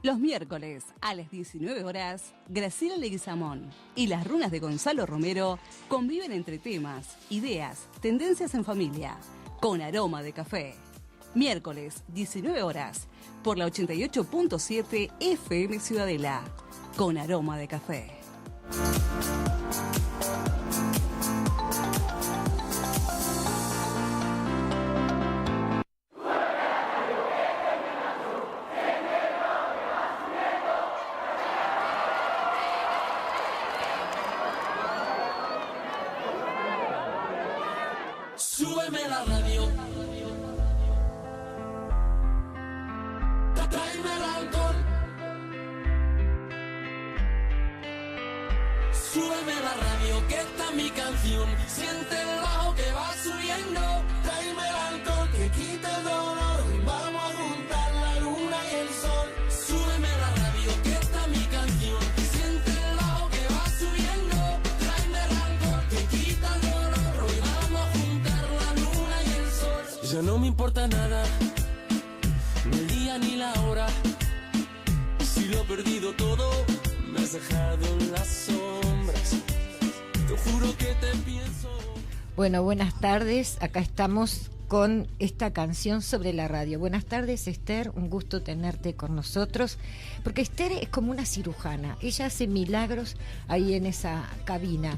Los miércoles a las 19 horas, Graciela Leguizamón y las runas de Gonzalo Romero conviven entre temas, ideas, tendencias en familia, con aroma de café. Miércoles, 19 horas, por la 88.7 FM Ciudadela, con aroma de café. Súbeme la radio, tráeme el alcohol. Súbeme la radio, que esta es mi canción. Siente el bajo que va subiendo. Tráeme el alcohol que quita el dolor. Vamos a juntar la luna y el sol. Súbeme la radio, que esta es mi canción. Siente el bajo que va subiendo. Tráeme el alcohol que quita el dolor. Hoy vamos a juntar la luna y el sol. Ya no me importa nada, ni el día ni la hora. Si lo he perdido todo, me has dejado en las sombras. Te juro que te pienso. Bueno, buenas tardes. Acá estamos con esta canción sobre la radio. Buenas tardes, Esther. Un gusto tenerte con nosotros. Porque Esther es como una cirujana. Ella hace milagros ahí en esa cabina.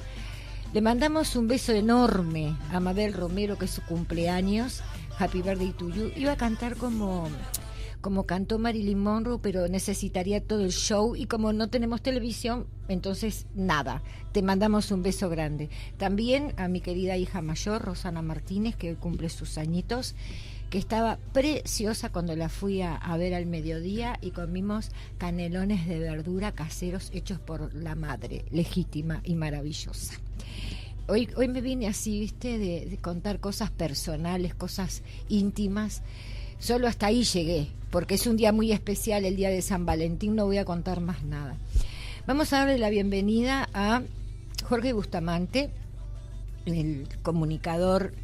Le mandamos un beso enorme a Mabel Romero, que es su cumpleaños. Happy birthday to you. Iba a cantar como cantó Marilyn Monroe, pero necesitaría todo el show, y como no tenemos televisión, entonces nada. Te mandamos un beso grande. También a mi querida hija mayor, Rosana Martínez, que hoy cumple sus añitos, que estaba preciosa cuando la fui a ver al mediodía, y comimos canelones de verdura caseros hechos por la madre, legítima y maravillosa. Hoy me vine así, viste, de contar cosas personales, cosas íntimas. Solo hasta ahí llegué, porque es un día muy especial, el día de San Valentín. No voy a contar más nada. Vamos a darle la bienvenida a Jorge Bustamante, el comunicador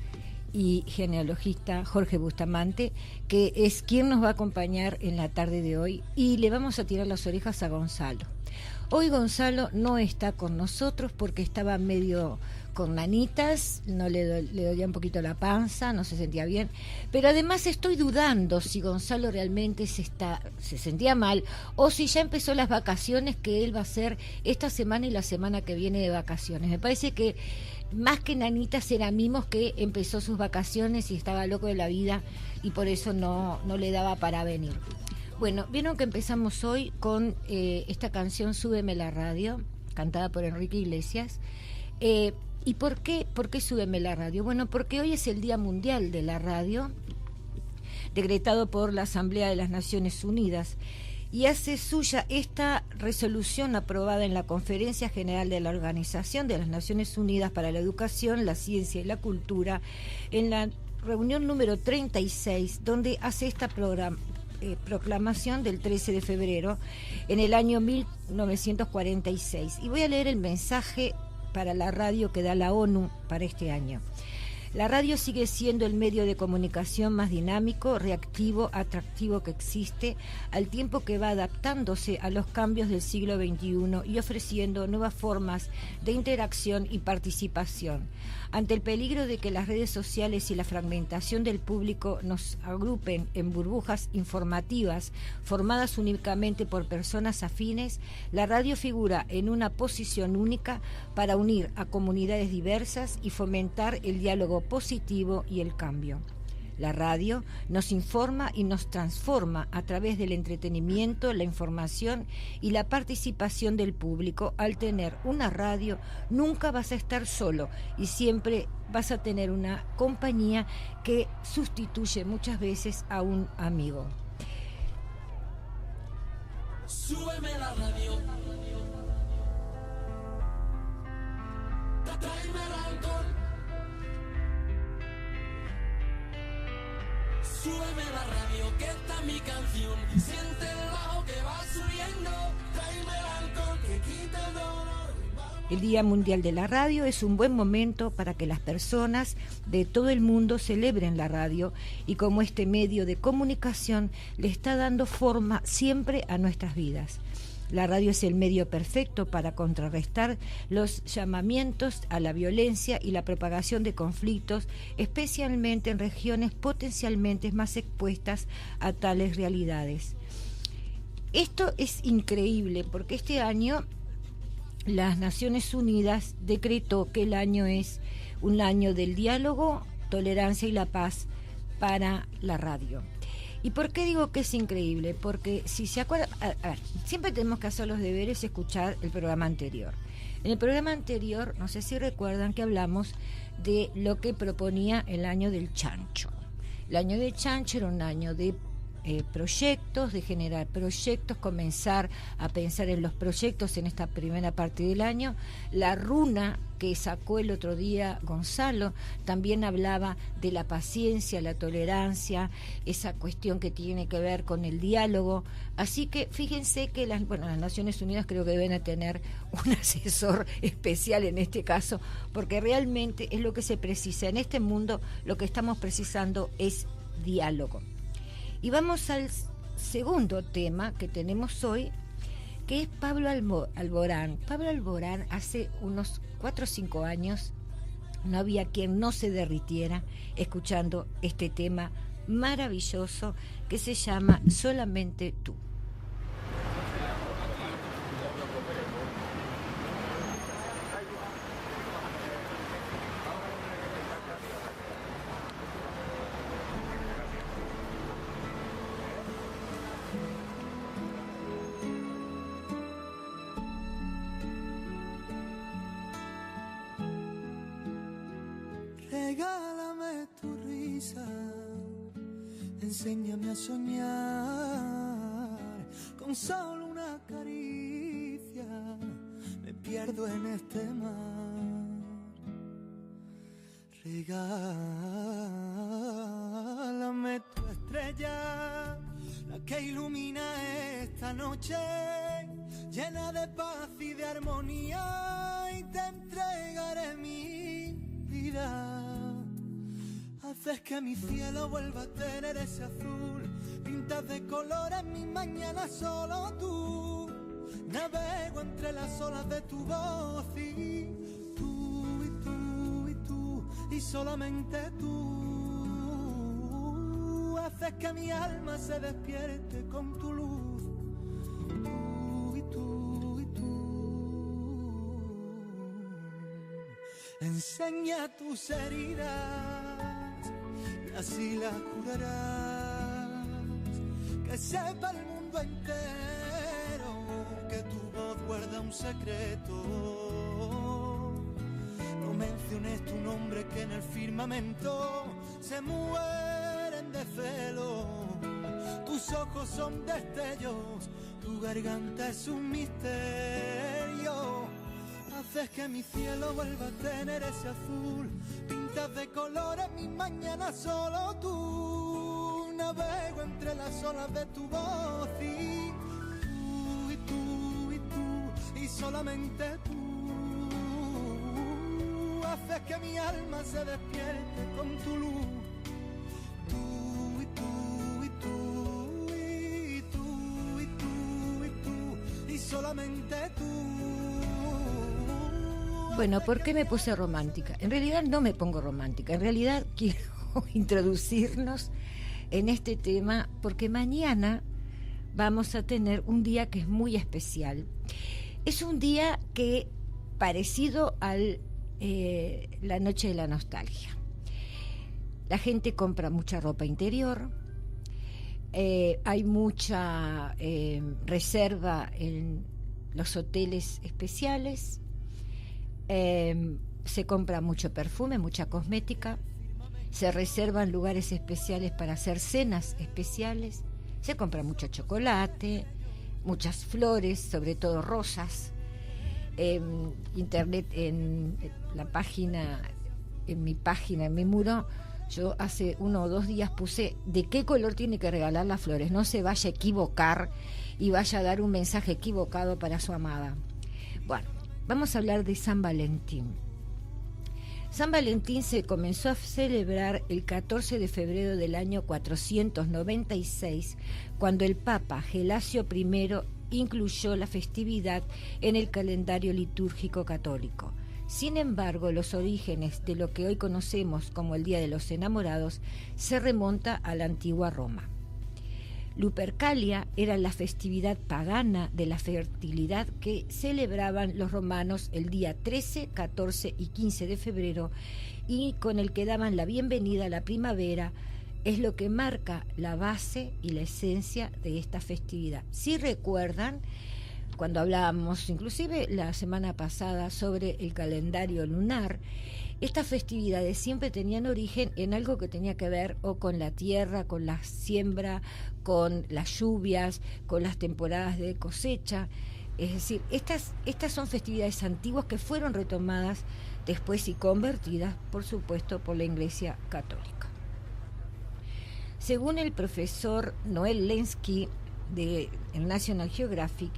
y genealogista Jorge Bustamante, que es quien nos va a acompañar en la tarde de hoy, y le vamos a tirar las orejas a Gonzalo. Hoy Gonzalo no está con nosotros porque estaba medio con nanitas, no le dolía un poquito la panza, no se sentía bien, pero además estoy dudando si Gonzalo realmente se sentía mal, o si ya empezó las vacaciones que él va a hacer esta semana y la semana que viene de vacaciones. Me parece que más que nanitas era Mimos, que empezó sus vacaciones y estaba loco de la vida, y por eso no le daba para venir. Bueno, vieron que empezamos hoy con esta canción Súbeme la radio, cantada por Enrique Iglesias. ¿Y por qué Súbeme la radio? Bueno, porque hoy es el Día Mundial de la Radio, decretado por la Asamblea de las Naciones Unidas, y hace suya esta resolución aprobada en la Conferencia General de la Organización de las Naciones Unidas para la Educación, la Ciencia y la Cultura, en la reunión número 36, donde hace esta proclamación del 13 de febrero en el año 1946. Y voy a leer el mensaje para la radio que da la ONU para este año. La radio sigue siendo el medio de comunicación más dinámico, reactivo, atractivo que existe, al tiempo que va adaptándose a los cambios del siglo XXI y ofreciendo nuevas formas de interacción y participación. Ante el peligro de que las redes sociales y la fragmentación del público nos agrupen en burbujas informativas formadas únicamente por personas afines, la radio figura en una posición única para unir a comunidades diversas y fomentar el diálogo positivo y el cambio. La radio nos informa y nos transforma a través del entretenimiento, la información y la participación del público. Al tener una radio, nunca vas a estar solo y siempre vas a tener una compañía que sustituye muchas veces a un amigo. Súbeme la radio, tráeme el alcohol. Súbeme la radio, que esta es mi canción. Siente el bajo que va subiendo. Tráeme el alcohol que quita el dolor. El Día Mundial de la Radio es un buen momento para que las personas de todo el mundo celebren la radio y como este medio de comunicación le está dando forma siempre a nuestras vidas. La radio es el medio perfecto para contrarrestar los llamamientos a la violencia y la propagación de conflictos, especialmente en regiones potencialmente más expuestas a tales realidades. Esto es increíble porque este año las Naciones Unidas decretó que el año es un año del diálogo, tolerancia y la paz para la radio. ¿Y por qué digo que es increíble? Porque si se acuerdan, a ver, siempre tenemos que hacer los deberes y escuchar el programa anterior. En el programa anterior, no sé si recuerdan que hablamos de lo que proponía el año del chancho. El año del chancho era un año de proyectos, de generar proyectos, comenzar a pensar en los proyectos en esta primera parte del año. La runa que sacó el otro día Gonzalo también hablaba de la paciencia, la tolerancia, esa cuestión que tiene que ver con el diálogo. Así que fíjense que las Naciones Unidas creo que deben de tener un asesor especial en este caso, porque realmente es lo que se precisa. En este mundo lo que estamos precisando es diálogo. Y vamos al segundo tema que tenemos hoy, que es Pablo Alborán. Pablo Alborán hace unos 4 o 5 años no había quien no se derritiera escuchando este tema maravilloso que se llama Solamente tú. Regálame tu risa, enséñame a soñar, con solo una caricia me pierdo en este mar. Regálame tu estrella, la que ilumina esta noche, llena de paz y de armonía, y te entregaré mi vida. Haces que mi cielo vuelva a tener ese azul, pintas de colores mis mañanas solo tú. Navego entre las olas de tu voz y tú, y tú, y tú, y solamente tú. Haces que mi alma se despierte con tu luz, tú, y tú, y tú. Enseña tus heridas, así la curarás, que sepa el mundo entero que tu voz guarda un secreto. No menciones tu nombre que en el firmamento se mueren de celo. Tus ojos son destellos, tu garganta es un misterio. Haces que mi cielo vuelva a tener ese azul, pintas de colores mis mañanas solo tú. Navego entre las olas de tu voz y tú, y tú, y tú, y solamente tú. Haces que mi alma se despierte con tu luz, tú, y tú, y tú, y tú, y tú, y tú, y solamente tú. Bueno, ¿por qué me puse romántica? En realidad no me pongo romántica, en realidad quiero introducirnos en este tema porque mañana vamos a tener un día que es muy especial. Es un día que parecido a la noche de la nostalgia. La gente compra mucha ropa interior, hay mucha reserva en los hoteles especiales. Se compra mucho perfume, mucha cosmética, se reservan lugares especiales para hacer cenas especiales, se compra mucho chocolate, muchas flores, sobre todo rosas. Internet, en la página, en mi muro, yo hace 1 o 2 días puse de qué color tiene que regalar las flores, no se vaya a equivocar y vaya a dar un mensaje equivocado para su amada. Bueno, vamos a hablar de San Valentín. San Valentín se comenzó a celebrar el 14 de febrero del año 496, cuando el Papa Gelasio I incluyó la festividad en el calendario litúrgico católico. Sin embargo, los orígenes de lo que hoy conocemos como el Día de los Enamorados se remonta a la antigua Roma. Lupercalia era la festividad pagana de la fertilidad que celebraban los romanos el día 13, 14 y 15 de febrero y con el que daban la bienvenida a la primavera. Es lo que marca la base y la esencia de esta festividad. Si recuerdan, cuando hablábamos inclusive la semana pasada sobre el calendario lunar, estas festividades siempre tenían origen en algo que tenía que ver o con la tierra, con la siembra, con las lluvias, con las temporadas de cosecha. Es decir, estas son festividades antiguas que fueron retomadas después y convertidas, por supuesto, por la Iglesia Católica. Según el profesor Noel Lenski de National Geographic,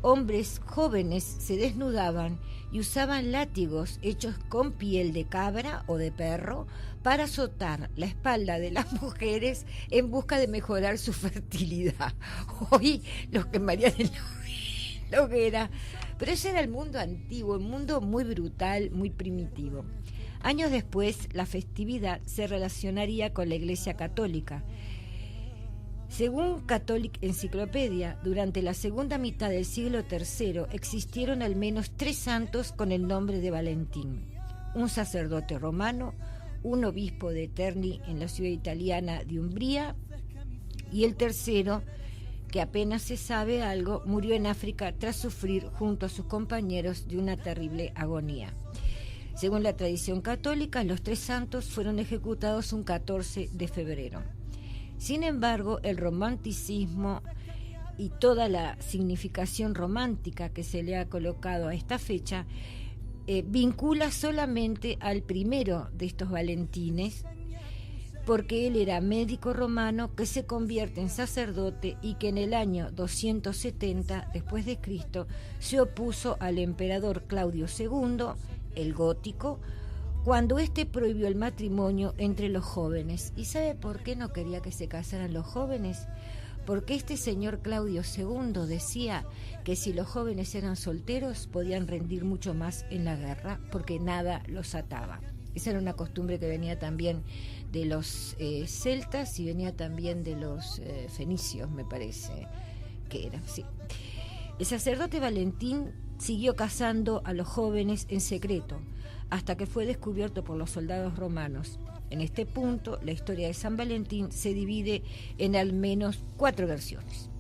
hombres jóvenes se desnudaban y usaban látigos hechos con piel de cabra o de perro para azotar la espalda de las mujeres en busca de mejorar su fertilidad. Hoy los quemarían en la hoguera. Pero ese era el mundo antiguo, un mundo muy brutal, muy primitivo. Años después, la festividad se relacionaría con la Iglesia Católica. Según Catholic Encyclopedia, durante la segunda mitad del siglo III existieron al menos 3 santos con el nombre de Valentín: un sacerdote romano, un obispo de Terni en la ciudad italiana de Umbría, y el tercero, que apenas se sabe algo, murió en África tras sufrir junto a sus compañeros de una terrible agonía. Según la tradición católica, los 3 santos fueron ejecutados un 14 de febrero. Sin embargo, el romanticismo y toda la significación romántica que se le ha colocado a esta fecha vincula solamente al primero de estos Valentines, porque él era médico romano que se convierte en sacerdote y que en el año 270 después de Cristo se opuso al emperador Claudio II, el gótico, cuando éste prohibió el matrimonio entre los jóvenes. ¿Y sabe por qué no quería que se casaran los jóvenes? Porque este señor Claudio II decía que si los jóvenes eran solteros podían rendir mucho más en la guerra, porque nada los ataba. Esa era una costumbre que venía también de los celtas y venía también de los fenicios, me parece que era, sí. El sacerdote Valentín siguió casando a los jóvenes en secreto, hasta que fue descubierto por los soldados romanos. En este punto, la historia de San Valentín se divide en al menos 4 versiones.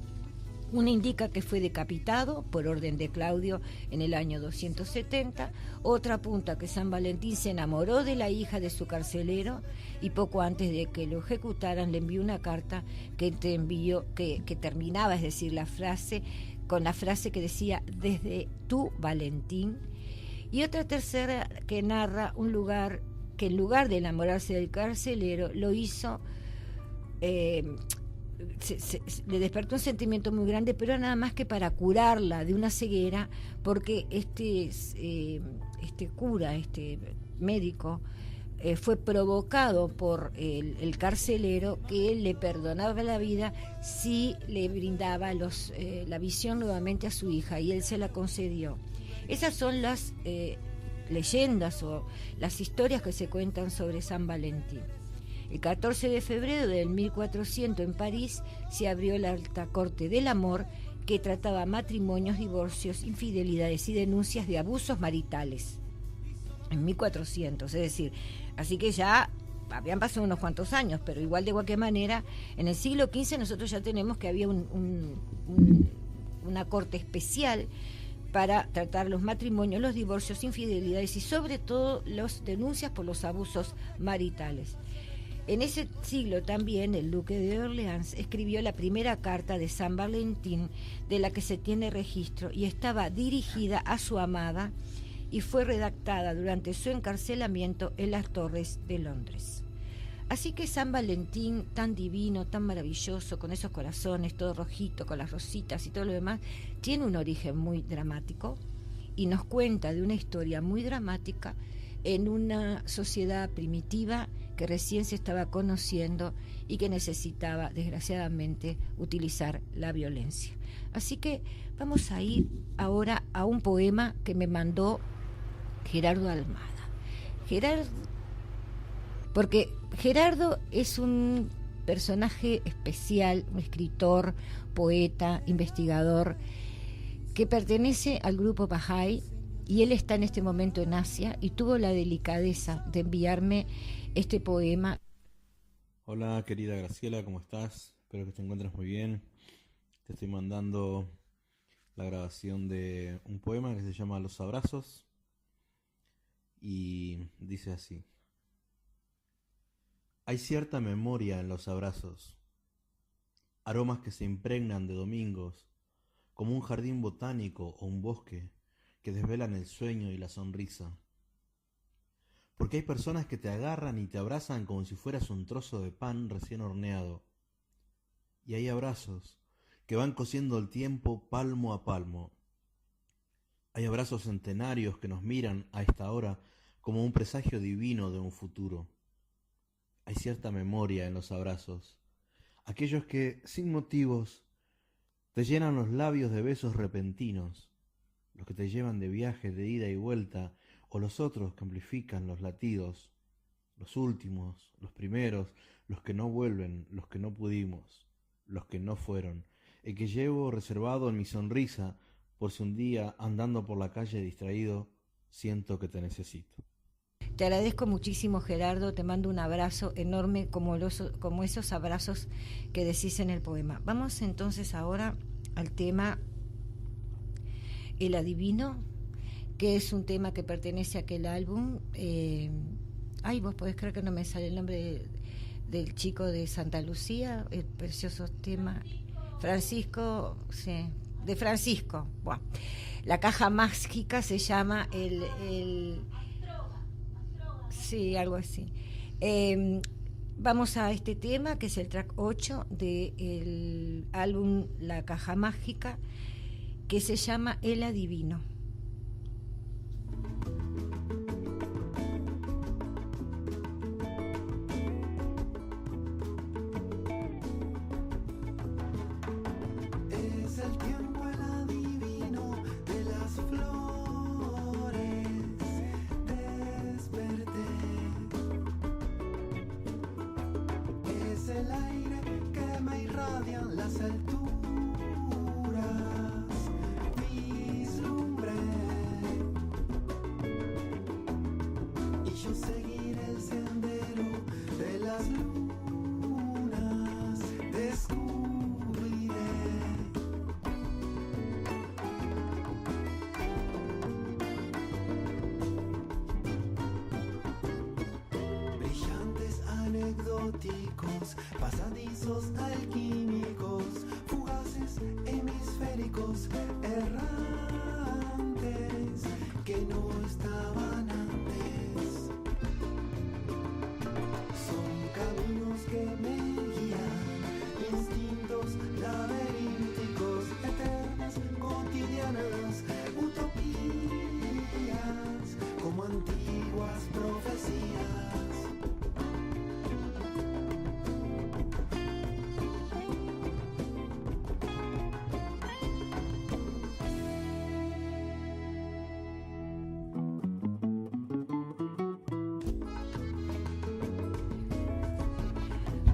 Una indica que fue decapitado por orden de Claudio en el año 270, otra apunta que San Valentín se enamoró de la hija de su carcelero y poco antes de que lo ejecutaran le envió una carta que terminaba, es decir, con la frase que decía: desde tú, Valentín. Y otra tercera que narra un lugar que en lugar de enamorarse del carcelero lo hizo, le despertó un sentimiento muy grande, pero nada más que para curarla de una ceguera, porque este cura, este médico, fue provocado por el carcelero, que él le perdonaba la vida si le brindaba la visión nuevamente a su hija, y él se la concedió. Esas son las leyendas o las historias que se cuentan sobre San Valentín. El 14 de febrero del 1400 en París se abrió la Alta Corte del Amor, que trataba matrimonios, divorcios, infidelidades y denuncias de abusos maritales. En 1400, es decir, así que ya habían pasado unos cuantos años, pero igual de cualquier manera, en el siglo XV nosotros ya tenemos que había una corte especial para tratar los matrimonios, los divorcios, infidelidades y sobre todo las denuncias por los abusos maritales. En ese siglo también el duque de Orleans escribió la primera carta de San Valentín de la que se tiene registro y estaba dirigida a su amada y fue redactada durante su encarcelamiento en las Torres de Londres. Así que San Valentín, tan divino, tan maravilloso, con esos corazones, todo rojito, con las rositas y todo lo demás, tiene un origen muy dramático y nos cuenta de una historia muy dramática en una sociedad primitiva que recién se estaba conociendo y que necesitaba, desgraciadamente, utilizar la violencia. Así que vamos a ir ahora a un poema que me mandó Gerardo Almada. Porque Gerardo es un personaje especial, un escritor, poeta, investigador, que pertenece al grupo Bahá'í, y él está en este momento en Asia y tuvo la delicadeza de enviarme este poema. Hola querida Graciela, ¿cómo estás? Espero que te encuentres muy bien. Te estoy mandando la grabación de un poema que se llama Los Abrazos y dice así: hay cierta memoria en los abrazos, aromas que se impregnan de domingos, como un jardín botánico o un bosque que desvelan el sueño y la sonrisa. Porque hay personas que te agarran y te abrazan como si fueras un trozo de pan recién horneado. Y hay abrazos que van cosiendo el tiempo palmo a palmo. Hay abrazos centenarios que nos miran a esta hora como un presagio divino de un futuro. Hay cierta memoria en los abrazos, aquellos que, sin motivos, te llenan los labios de besos repentinos, los que te llevan de viaje de ida y vuelta, o los otros que amplifican los latidos, los últimos, los primeros, los que no vuelven, los que no pudimos, los que no fueron, el que llevo reservado en mi sonrisa, por si un día, andando por la calle distraído, siento que te necesito. Te agradezco muchísimo, Gerardo, te mando un abrazo enorme como esos abrazos que decís en el poema. Vamos entonces ahora al tema El Adivino, que es un tema que pertenece a aquel álbum. Vos podés creer que no me sale el nombre del chico de Santa Lucía, el precioso tema. Francisco, sí, de Francisco. Bueno, la caja mágica se llama sí, algo así. Vamos a este tema, que es el track 8 del álbum La Caja Mágica, que se llama El Adivino. Es el tiempo el adivino de las flores. Desperté. Es el aire que me irradia las alturas. Vislumbré. Y yo seguiré el sendero de las lunas. Descubriré. Brillantes anecdóticos, pasadizos alquímicos, fugaces hemisféricos, errantes que no estaban antes. Son caminos que me guían, instintos laberínticos, eternas, cotidianas, utopías, como antiguas profecías.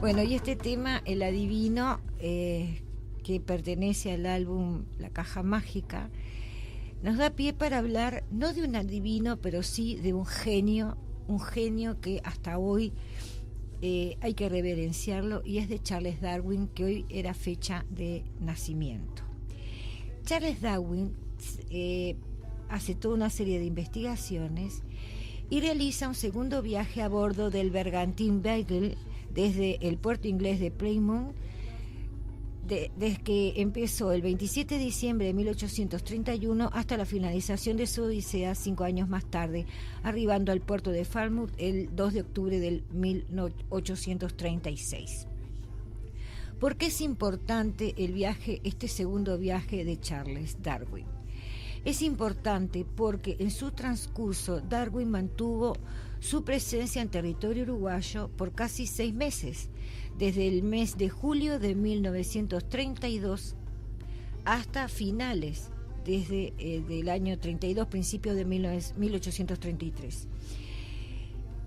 Bueno, y este tema, El Adivino, que pertenece al álbum La Caja Mágica, nos da pie para hablar no de un adivino, pero sí de un genio que hasta hoy hay que reverenciarlo, y es de Charles Darwin, que hoy era fecha de nacimiento. Charles Darwin hace toda una serie de investigaciones y realiza un segundo viaje a bordo del bergantín Beagle desde el puerto inglés de Plymouth, desde que empezó el 27 de diciembre de 1831 hasta la finalización de su odisea 5 años más tarde, arribando al puerto de Falmouth el 2 de octubre del 1836. ¿Por qué es importante este segundo viaje de Charles Darwin? Es importante porque en su transcurso Darwin mantuvo su presencia en territorio uruguayo por casi 6 meses, desde el mes de julio de 1932 hasta finales, desde del año 32, principios de 1833.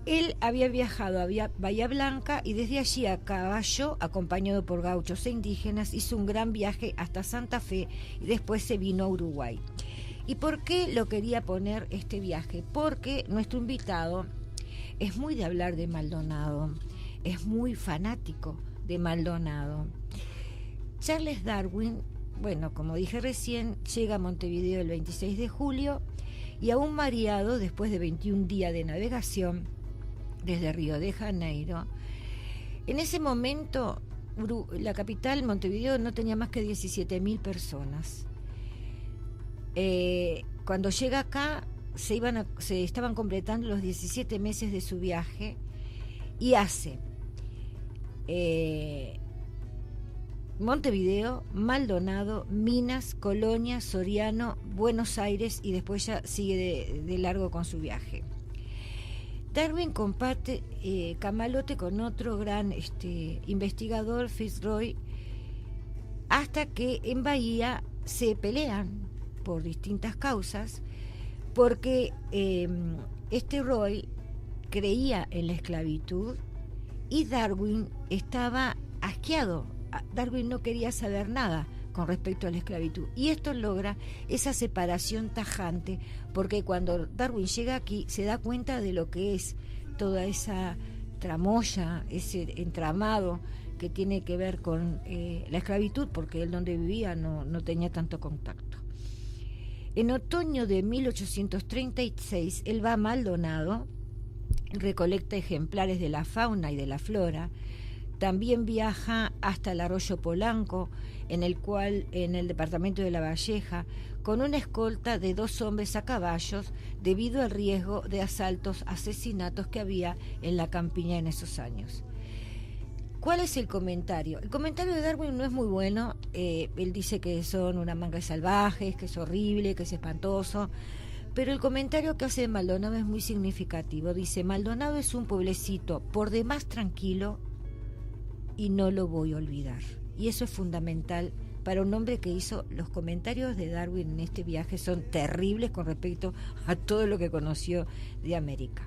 Él había viajado a Bahía Blanca y desde allí a caballo, acompañado por gauchos e indígenas, hizo un gran viaje hasta Santa Fe y después se vino a Uruguay. ¿Y por qué lo quería poner este viaje? Porque nuestro invitado es muy de hablar de Maldonado, es muy fanático de Maldonado. Charles Darwin, bueno, como dije recién, llega a Montevideo el 26 de julio y aún mareado, después de 21 días de navegación desde Río de Janeiro, en ese momento la capital, Montevideo, no tenía más que 17.000 personas. Cuando llega acá se estaban completando los 17 meses de su viaje y hace Montevideo, Maldonado, Minas, Colonia, Soriano, Buenos Aires y después ya sigue de largo con su viaje. Darwin comparte camalote con otro gran investigador, Fitzroy, hasta que en Bahía se pelean por distintas causas, porque Roy creía en la esclavitud y Darwin estaba asqueado. Darwin no quería saber nada con respecto a la esclavitud, y esto logra esa separación tajante, porque cuando Darwin llega aquí se da cuenta de lo que es toda esa tramoya, ese entramado que tiene que ver con la esclavitud, porque él donde vivía no tenía tanto contacto. En otoño de 1836 él va a Maldonado, recolecta ejemplares de la fauna y de la flora. También viaja hasta el arroyo Polanco, en el departamento de La Valleja, con una escolta de 2 hombres a caballos, debido al riesgo de asaltos, asesinatos que había en la campiña en esos años. ¿Cuál es el comentario? El comentario de Darwin no es muy bueno. Él dice que son una manga de salvajes, que es horrible, que es espantoso. Pero el comentario que hace de Maldonado es muy significativo. Dice: Maldonado es un pueblecito por demás tranquilo y no lo voy a olvidar. Y eso es fundamental para un hombre que hizo. Los comentarios de Darwin en este viaje son terribles con respecto a todo lo que conoció de América.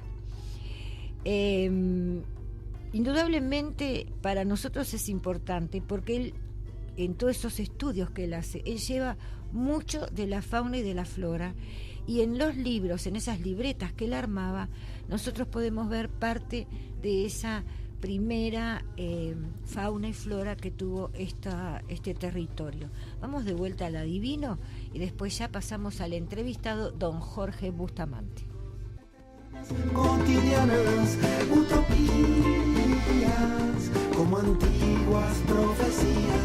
Indudablemente para nosotros es importante porque él, en todos esos estudios que él hace, él lleva mucho de la fauna y de la flora, y en los libros, en esas libretas que él armaba, nosotros podemos ver parte de esa primera fauna y flora que tuvo este territorio. Vamos de vuelta al adivino y después ya pasamos al entrevistado don Jorge Bustamante. Cotidianas, utopías, como antiguas profecías.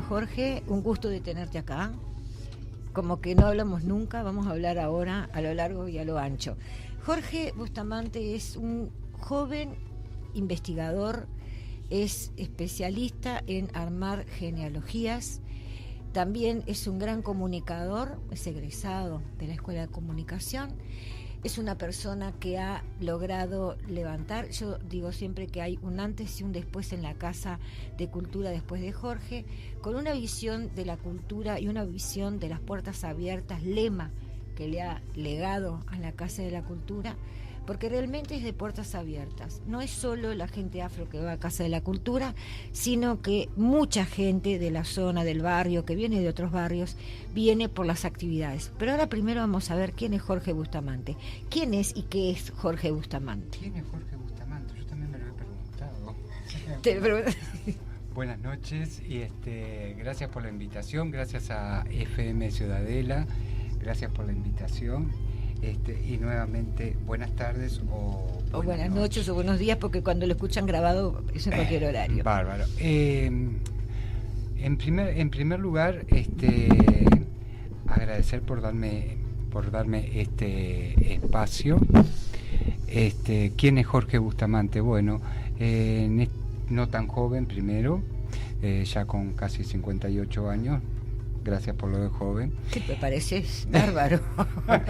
Jorge, un gusto de tenerte acá. Como que no hablamos nunca, vamos a hablar ahora a lo largo y a lo ancho. Jorge Bustamante es un joven investigador, es especialista en armar genealogías, también es un gran comunicador, es egresado de la Escuela de Comunicación. Es una persona que ha logrado levantar, yo digo siempre que hay un antes y un después en la Casa de Cultura después de Jorge, con una visión de la cultura y una visión de las puertas abiertas, lema que le ha legado a la Casa de la Cultura, porque realmente es de puertas abiertas. No es solo la gente afro que va a Casa de la Cultura, sino que mucha gente de la zona, del barrio, que viene de otros barrios, viene por las actividades. Pero ahora primero vamos a ver quién es Jorge Bustamante. ¿Quién es y qué es Jorge Bustamante? ¿Quién es Jorge Bustamante? Yo también me lo he preguntado. Buenas noches y gracias por la invitación, gracias a FM Ciudadela, gracias por la invitación y nuevamente buenas tardes o buenas noches o buenos días, porque cuando lo escuchan grabado es en cualquier horario. Bárbaro. En primer lugar, agradecer por darme este espacio. ¿Quién es Jorge Bustamante? Bueno, no tan joven primero, ya con casi 58 años. Gracias por lo de joven. Sí, me pareces bárbaro.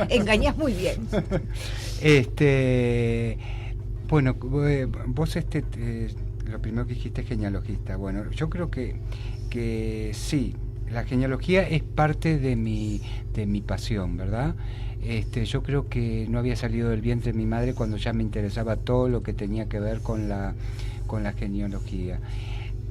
Engañás muy bien. Bueno, vos lo primero que dijiste es genealogista. Bueno, yo creo que sí, la genealogía es parte de mi pasión, ¿verdad? Yo creo que no había salido del vientre de mi madre cuando ya me interesaba todo lo que tenía que ver con la genealogía.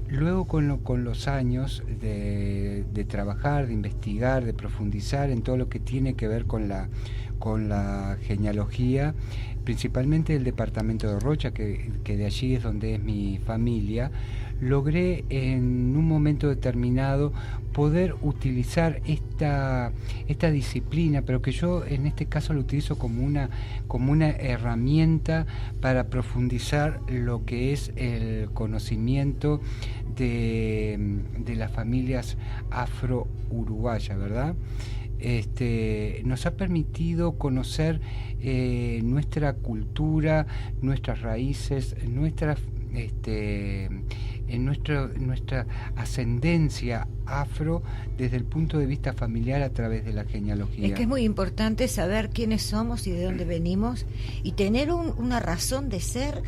Luego con los años de trabajar, de investigar, de profundizar en todo lo que tiene que ver con la genealogía, principalmente del departamento de Rocha, que de allí es donde es mi familia, logré en un momento determinado poder utilizar esta disciplina, pero que yo en este caso lo utilizo como una herramienta para profundizar lo que es el conocimiento de las familias afro-uruguayas, ¿verdad? Nos ha permitido conocer nuestra cultura, nuestras raíces, nuestra ascendencia afro desde el punto de vista familiar a través de la genealogía. Es que es muy importante saber quiénes somos y de dónde venimos y tener una razón de ser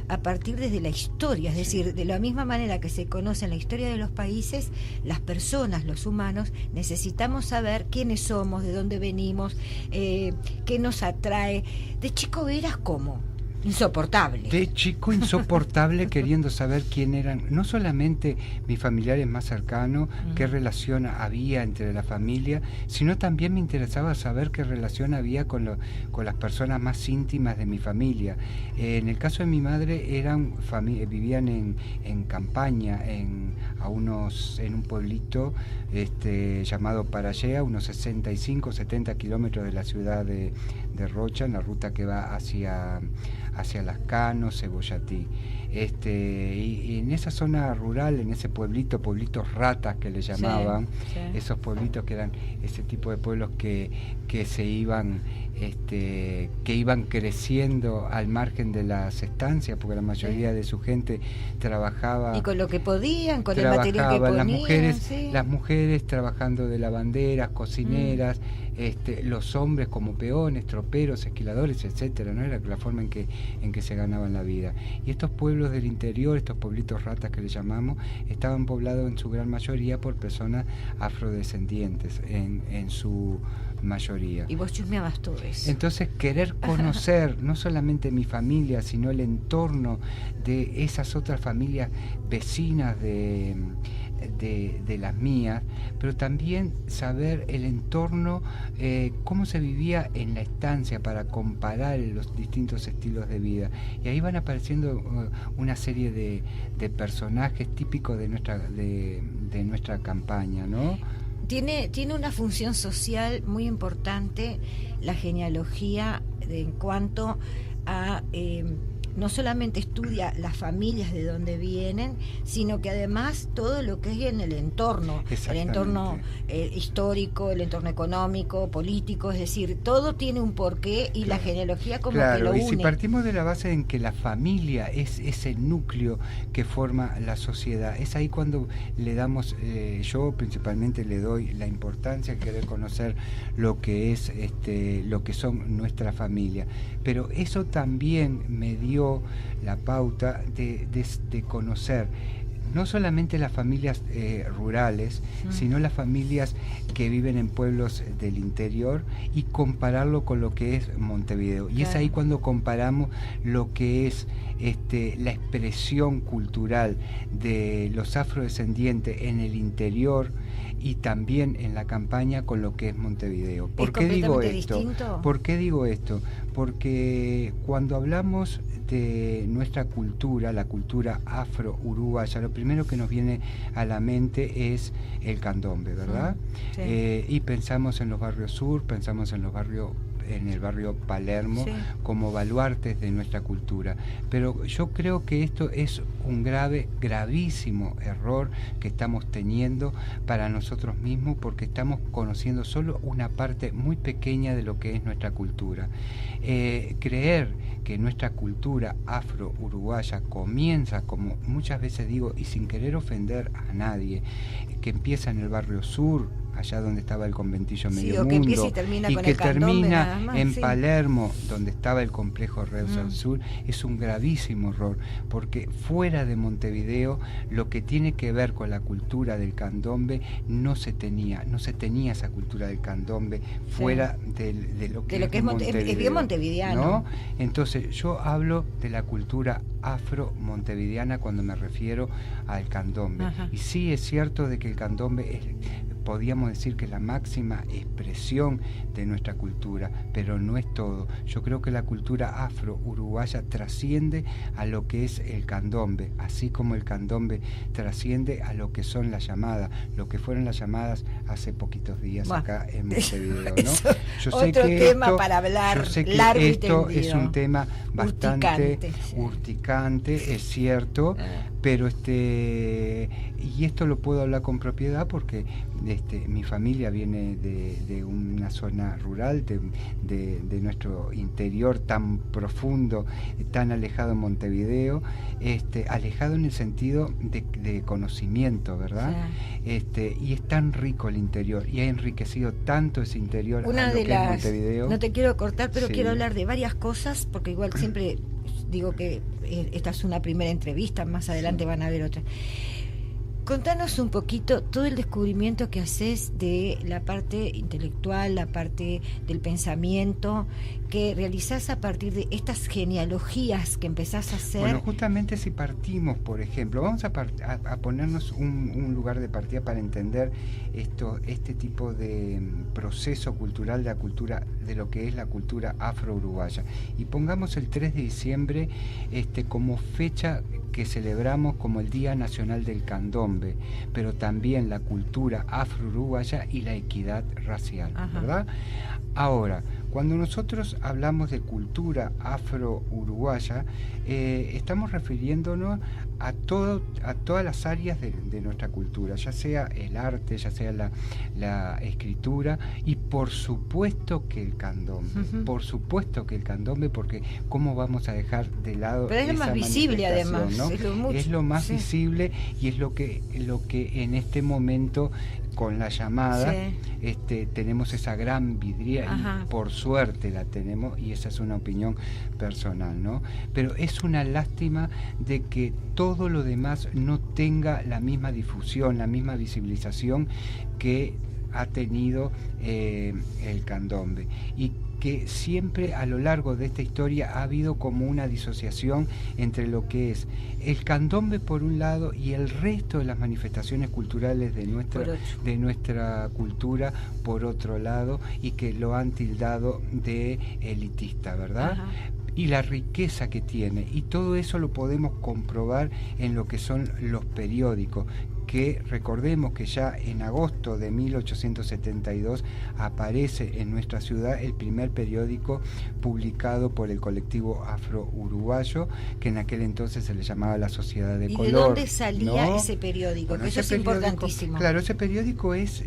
a partir desde la historia, es decir, de la misma manera que se conoce en la historia de los países, las personas, los humanos, necesitamos saber quiénes somos, de dónde venimos, qué nos atrae. De chico eras como insoportable. De chico insoportable, queriendo saber quién eran, no solamente mis familiares más cercanos, qué relación había entre la familia, sino también me interesaba saber qué relación había con las personas más íntimas de mi familia. En el caso de mi madre, vivían en campaña, en un pueblito llamado Parallea, unos 65, 70 kilómetros de la ciudad de Rocha, en la ruta que va hacia Lascano, Cebollatí. Y en esa zona rural, en ese pueblitos ratas que le llamaban, sí. Esos pueblitos que eran ese tipo de pueblos que se iban que iban creciendo al margen de las estancias, porque la mayoría de su gente trabajaba y con lo que podían, con el material que ponían, las mujeres trabajando de lavanderas, cocineras, los hombres como peones, troperos, esquiladores, etcétera, ¿no? Era la forma en que se ganaban la vida. Y estos pueblos del interior, estos pueblitos ratas que le llamamos, estaban poblados en su gran mayoría por personas afrodescendientes, en su mayoría. Y vos chusmeabas todo eso. Entonces, querer conocer no solamente mi familia, sino el entorno de esas otras familias vecinas de las mías, pero también saber el entorno, cómo se vivía en la estancia, para comparar los distintos estilos de vida. Y ahí van apareciendo una serie de personajes típicos de nuestra campaña, ¿no? Tiene una función social muy importante la genealogía en cuanto a no solamente estudia las familias de donde vienen, sino que además todo lo que es en el entorno histórico, el entorno económico, político, es decir, todo tiene un porqué y la genealogía como que lo une. Y si partimos de la base en que la familia es ese núcleo que forma la sociedad, es ahí cuando le damos, yo principalmente le doy la importancia de querer conocer lo que es lo que son nuestra familia. Pero eso también me dio la pauta de conocer no solamente las familias rurales, sino las familias que viven en pueblos del interior, y compararlo con lo que es Montevideo. Claro. Y es ahí cuando comparamos lo que es la expresión cultural de los afrodescendientes en el interior y también en la campaña con lo que es Montevideo. ¿Por qué digo esto? Distinto? ¿Por qué digo esto? Porque cuando hablamos de nuestra cultura, la cultura afro-uruguaya, lo primero que nos viene a la mente es el candombe, ¿verdad? Sí. Y pensamos en los barrios sur, pensamos en el barrio Palermo, sí, como baluartes de nuestra cultura. Pero yo creo que esto es un gravísimo error que estamos teniendo para nosotros mismos, porque estamos conociendo solo una parte muy pequeña de lo que es nuestra cultura. Creer que nuestra cultura afro-uruguaya comienza, como muchas veces digo, y sin querer ofender a nadie, que empieza en el barrio sur, allá donde estaba el conventillo Medio que Mundo, y termina y con que el candombe termina nada más, en sí. Palermo, donde estaba el complejo Reus al Sur, es un gravísimo error, porque fuera de Montevideo lo que tiene que ver con la cultura del candombe no se tenía esa cultura del candombe fuera de lo que es Montevideo, es bien montevideano, ¿no? Entonces yo hablo de la cultura afro-montevideana cuando me refiero al candombe. Ajá. Y sí es cierto de que el candombe es, podríamos decir que es la máxima expresión de nuestra cultura, pero no es todo. Yo creo que la cultura afro-uruguaya trasciende a lo que es el candombe, así como el candombe trasciende a lo que son las llamadas, lo que fueron las llamadas hace poquitos días acá en Montevideo, ¿no? Yo sé otro que tema para hablar, yo sé que largo esto y tendido. Es un tema bastante urticante, es cierto, pero y esto lo puedo hablar con propiedad porque mi familia viene de una zona rural, de nuestro interior tan profundo, tan alejado de Montevideo, alejado en el sentido de conocimiento, ¿verdad? Sí. Y es tan rico el interior y ha enriquecido tanto ese interior Una a lo de que las, es Montevideo. No te quiero cortar, pero sí. Quiero hablar de varias cosas, porque igual siempre digo que esta es una primera entrevista, más adelante van a haber otras. Contanos un poquito todo el descubrimiento que haces de la parte intelectual, la parte del pensamiento, que realizás a partir de estas genealogías que empezás a hacer. Bueno, justamente si partimos, por ejemplo, vamos a ponernos un lugar de partida para entender este tipo de proceso cultural de lo que es la cultura afro-uruguaya. Y pongamos el 3 de diciembre como fecha que celebramos como el Día Nacional del Candombe, pero también la cultura afro-uruguaya y la equidad racial, Ajá. ¿verdad? Ahora, cuando nosotros hablamos de cultura afro-uruguaya, estamos refiriéndonos a todas las áreas de nuestra cultura, ya sea el arte, ya sea la escritura y por supuesto que el candombe, porque ¿cómo vamos a dejar de lado Pero es lo más visible además, ¿no? Es lo más visible y es lo que en este momento con la llamada tenemos esa gran vidriera y por suerte la tenemos y esa es una opinión personal, ¿no? Pero es una lástima de que todo lo demás no tenga la misma difusión, la misma visibilización que ha tenido el candombe y que siempre a lo largo de esta historia ha habido como una disociación entre lo que es el candombe por un lado y el resto de las manifestaciones culturales de nuestra cultura por otro lado, y que lo han tildado de elitista, ¿verdad? Ajá. Y la riqueza que tiene, y todo eso lo podemos comprobar en lo que son los periódicos, que recordemos que ya en agosto de 1872 aparece en nuestra ciudad el primer periódico publicado por el colectivo afro-uruguayo, que en aquel entonces se le llamaba La Sociedad de Color. ¿Y de dónde salía ese periódico? Bueno, eso es importantísimo. Claro, ese periódico es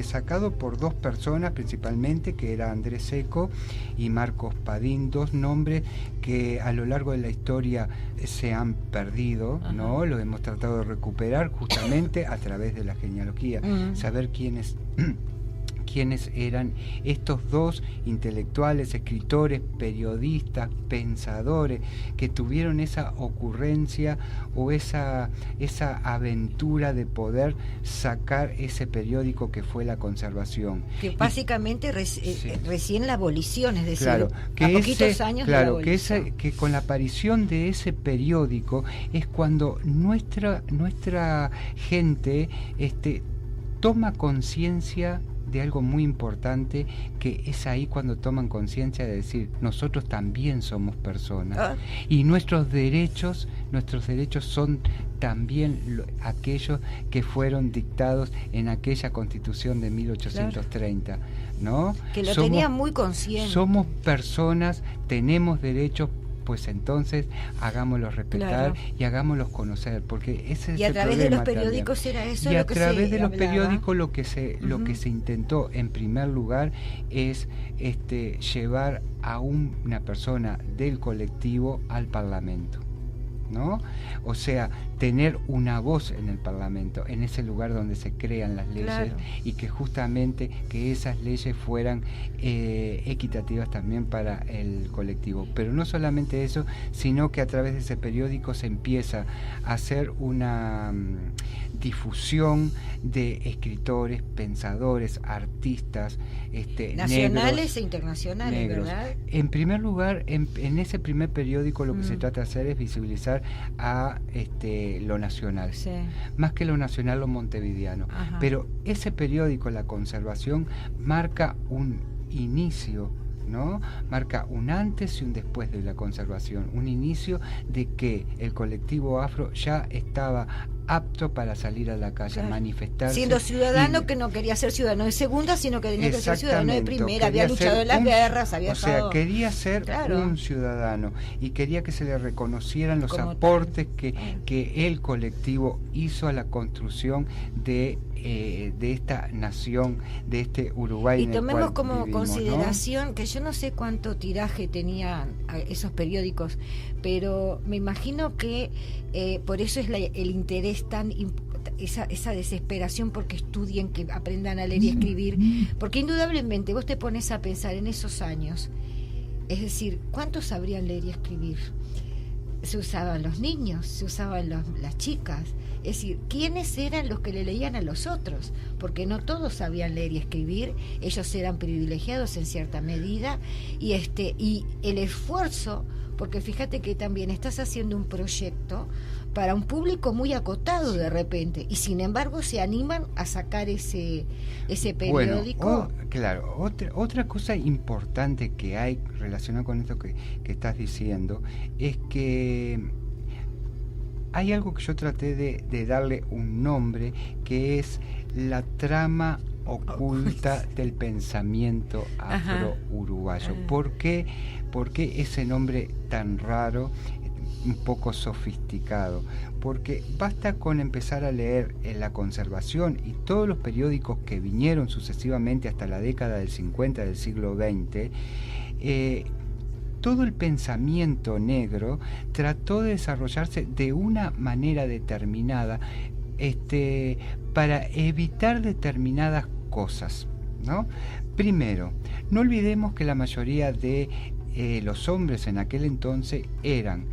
sacado por dos personas principalmente, que era Andrés Seco y Marcos Padín, dos nombres que a lo largo de la historia se han perdido, ¿no? Lo hemos tratado de recuperar justamente a través de la genealogía, saber quiénes eran estos dos intelectuales, escritores, periodistas, pensadores, que tuvieron esa ocurrencia o esa aventura de poder sacar ese periódico que fue La Conservación. Que básicamente recién la abolición, es decir, claro, que a poquitos años de la abolición. Que con la aparición de ese periódico es cuando nuestra gente toma conciencia de algo muy importante, que es ahí cuando toman conciencia de decir, nosotros también somos personas y nuestros derechos son también aquellos que fueron dictados en aquella Constitución de 1830, ¿no? Que lo tenían muy consciente. Somos personas, tenemos derechos, pues entonces hagámoslos respetar y hagámoslos conocer, porque ese es y a el través de los problema periódicos también. era eso Y lo a que través se de los hablaba. periódicos lo que se intentó en primer lugar es llevar a una persona del colectivo al Parlamento, ¿no? O sea, tener una voz en el Parlamento, en ese lugar donde se crean las leyes, y que justamente que esas leyes fueran equitativas también para el colectivo. Pero no solamente eso, sino que a través de ese periódico se empieza a hacer una difusión de escritores, pensadores, artistas, nacionales negros, e internacionales, negros. ¿verdad? En primer lugar, en ese primer periódico lo que se trata de hacer es visibilizar a lo nacional, más que lo nacional, lo montevideano. Pero ese periódico, La Conservación, marca un inicio, ¿no? Marca un antes y un después de La Conservación, un inicio de que el colectivo afro ya estaba apto para salir a la calle, a manifestarse. Siendo ciudadano que no quería ser ciudadano de segunda, sino que tenía que ser ciudadano de primera, había luchado en las guerras, había estado... quería ser un ciudadano y quería que se le reconocieran los aportes que el colectivo hizo a la construcción de esta nación, de este Uruguay. Y tomemos en el cual como vivimos, consideración, ¿no? que yo no sé cuánto tiraje tenían esos periódicos, pero me imagino que por eso es el interés esa desesperación porque estudien, que aprendan a leer y escribir, porque indudablemente vos te pones a pensar en esos años, es decir, ¿cuántos sabrían leer y escribir? Se usaban los niños, se usaban las chicas, es decir, ¿quiénes eran los que le leían a los otros? Porque no todos sabían leer y escribir, ellos eran privilegiados en cierta medida, y el esfuerzo, porque fíjate que también estás haciendo un proyecto para un público muy acotado de repente, y sin embargo se animan a sacar ese periódico. Bueno, claro, otra cosa importante que hay relacionada con esto que estás diciendo es que hay algo que yo traté de darle un nombre, que es la trama oculta del pensamiento afro-uruguayo. ¿Por qué ese nombre tan raro, un poco sofisticado? Porque basta con empezar a leer en La Conservación y todos los periódicos que vinieron sucesivamente hasta la década del 50 del siglo XX, todo el pensamiento negro trató de desarrollarse de una manera determinada, para evitar determinadas cosas, ¿no? Primero, no olvidemos que la mayoría de los hombres en aquel entonces eran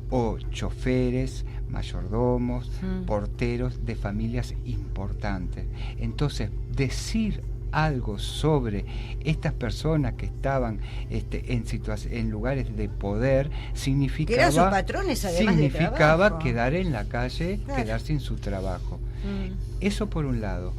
o choferes, mayordomos, porteros de familias importantes. Entonces, decir algo sobre estas personas que estaban en lugares de poder significaba, que eran sus patrones, además significaba de quedar en la calle, quedar sin su trabajo. Eso por un lado.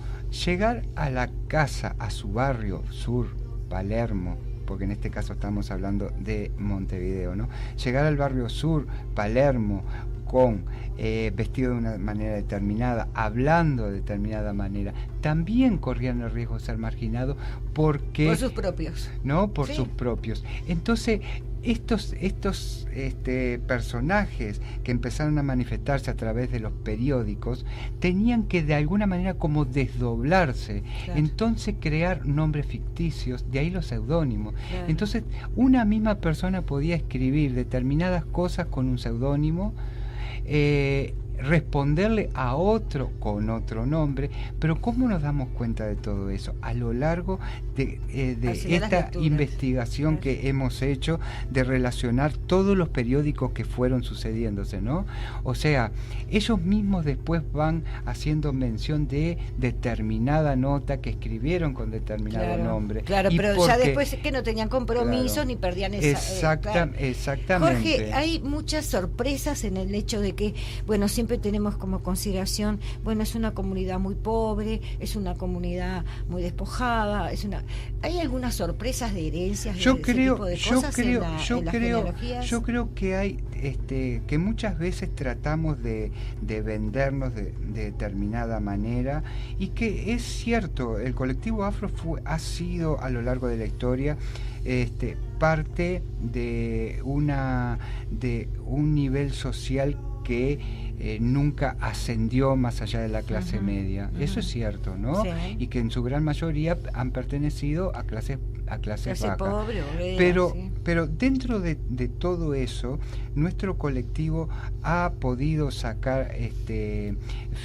Llegar a la casa, a su barrio sur, Palermo, porque en este caso estamos hablando de Montevideo, ¿no? Llegar al barrio sur, Palermo, con vestido de una manera determinada, hablando de determinada manera, también corrían el riesgo de ser marginados porque... Por sus propios. ¿No? Por sus propios. Entonces, estos personajes que empezaron a manifestarse a través de los periódicos tenían que de alguna manera como desdoblarse, entonces crear nombres ficticios, de ahí los seudónimos. Entonces una misma persona podía escribir determinadas cosas con un seudónimo, responderle a otro con otro nombre, pero ¿cómo nos damos cuenta de todo eso? A lo largo de esta investigación que hemos hecho, de relacionar todos los periódicos que fueron sucediéndose, ¿no? O sea, ellos mismos después van haciendo mención de determinada nota que escribieron con determinado nombre. Claro, pero ya después que no tenían compromisos ni perdían esa... Exactamente. Jorge, hay muchas sorpresas en el hecho de que, bueno, siempre siempre tenemos como consideración, bueno, es una comunidad muy pobre, es una comunidad muy despojada, ¿hay algunas sorpresas de herencias de ese tipo de cosas en las genealogías? Yo creo que hay, que muchas veces tratamos de vendernos de determinada manera, y que es cierto, el colectivo afro ha sido a lo largo de la historia parte de un nivel social que nunca ascendió más allá de la clase media. Eso es cierto, ¿no? Sí. Y que en su gran mayoría han pertenecido a clase baja. Pobre, obrera, pero dentro de todo eso, nuestro colectivo ha podido sacar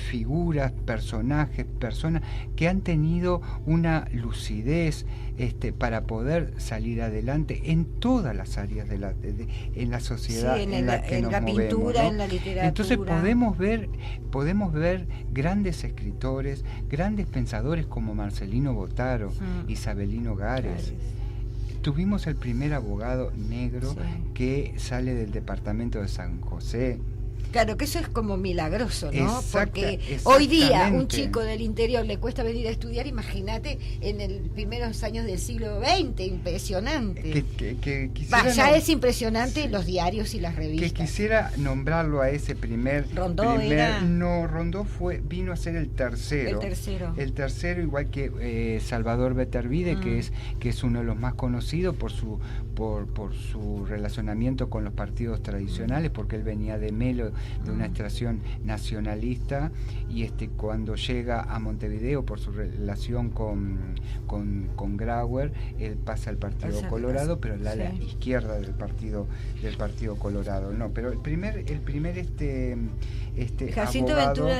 figuras, personajes, personas que han tenido una lucidez para poder salir adelante en todas las áreas en la sociedad, en la que nos movemos, pintura, ¿no? En la literatura. Entonces podemos ver grandes escritores, grandes pensadores como Marcelino Botaro, Isabelino Gares. Tuvimos el primer abogado negro que sale del departamento de San José. Claro, que eso es como milagroso, ¿no? Porque hoy día un chico del interior le cuesta venir a estudiar, imagínate en los primeros años del siglo XX, impresionante. Ya es impresionante los diarios y las revistas. Que quisiera nombrarlo a ese Rondó era... No, Rondó vino a ser el tercero. El tercero, igual que Salvador Beterbide, que es uno de los más conocidos por su relacionamiento con los partidos tradicionales, porque él venía de Melo, de una extracción nacionalista, y cuando llega a Montevideo por su relación con Grauer, él pasa al Partido Colorado, pero la izquierda del partido Colorado. No, pero el primer Jacinto abogado, Ventura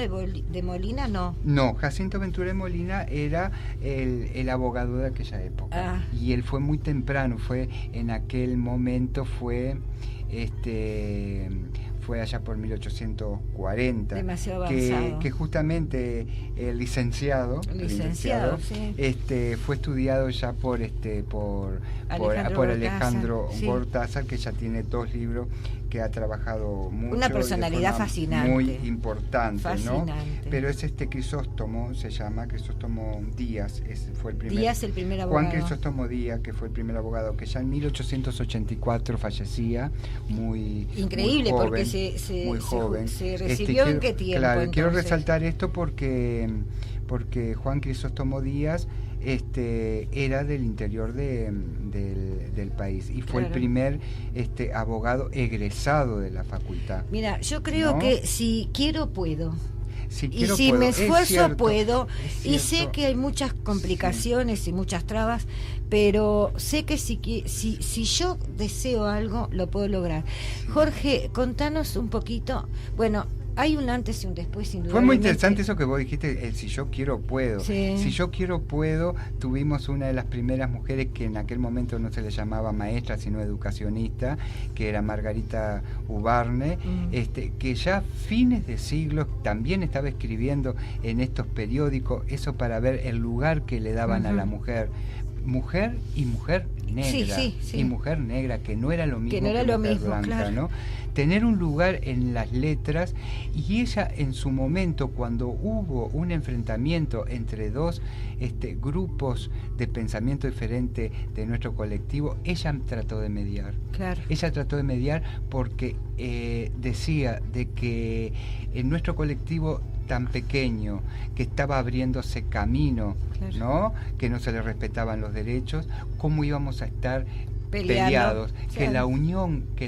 de Molina, no. No, Jacinto Ventura de Molina era el abogado de aquella época. Y él fue muy temprano, en aquel momento fue allá por 1840. Demasiado avanzado. Que justamente el licenciado sí. Fue estudiado ya por Alejandro Cortázar, que ya tiene 2 libros, que ha trabajado mucho. Una personalidad fascinante. Muy importante, fascinante, ¿no? Pero es Crisóstomo, se llama Crisóstomo Díaz, fue el primer. Díaz, el primer abogado. Juan Crisóstomo Díaz, que fue el primer abogado, que ya en 1884 fallecía, muy increíble, muy joven, porque muy joven. Se recibió en qué tiempo. Claro, entonces? Quiero resaltar esto porque Juan Crisóstomo Díaz era del interior del país, y fue el primer abogado egresado de la facultad. Mira, yo creo que si quiero puedo. Si y si puedo. me esfuerzo puedo, y cierto. sé que hay muchas complicaciones y muchas trabas, pero sé que si yo deseo algo, lo puedo lograr. Jorge, contanos un poquito, bueno, hay un antes y un después, sin duda. Fue muy interesante eso que vos dijiste, el si yo quiero puedo. Sí. Si yo quiero puedo, tuvimos una de las primeras mujeres que en aquel momento no se le llamaba maestra, sino educacionista, que era Margarita Ubarne, que ya a fines de siglo también estaba escribiendo en estos periódicos, eso para ver el lugar que le daban a la mujer y mujer negra, sí. y mujer negra, que no era lo mismo que lo mujer mismo, blanca, claro. ¿no? Tener un lugar en las letras, y ella en su momento, cuando hubo un enfrentamiento entre dos grupos de pensamiento diferente de nuestro colectivo, ella trató de mediar. Claro. Ella trató de mediar porque decía de que en nuestro colectivo tan pequeño, que estaba abriéndose camino, claro, ¿no? Que no se le respetaban los derechos, ¿cómo íbamos a estar peleados? Claro. Que en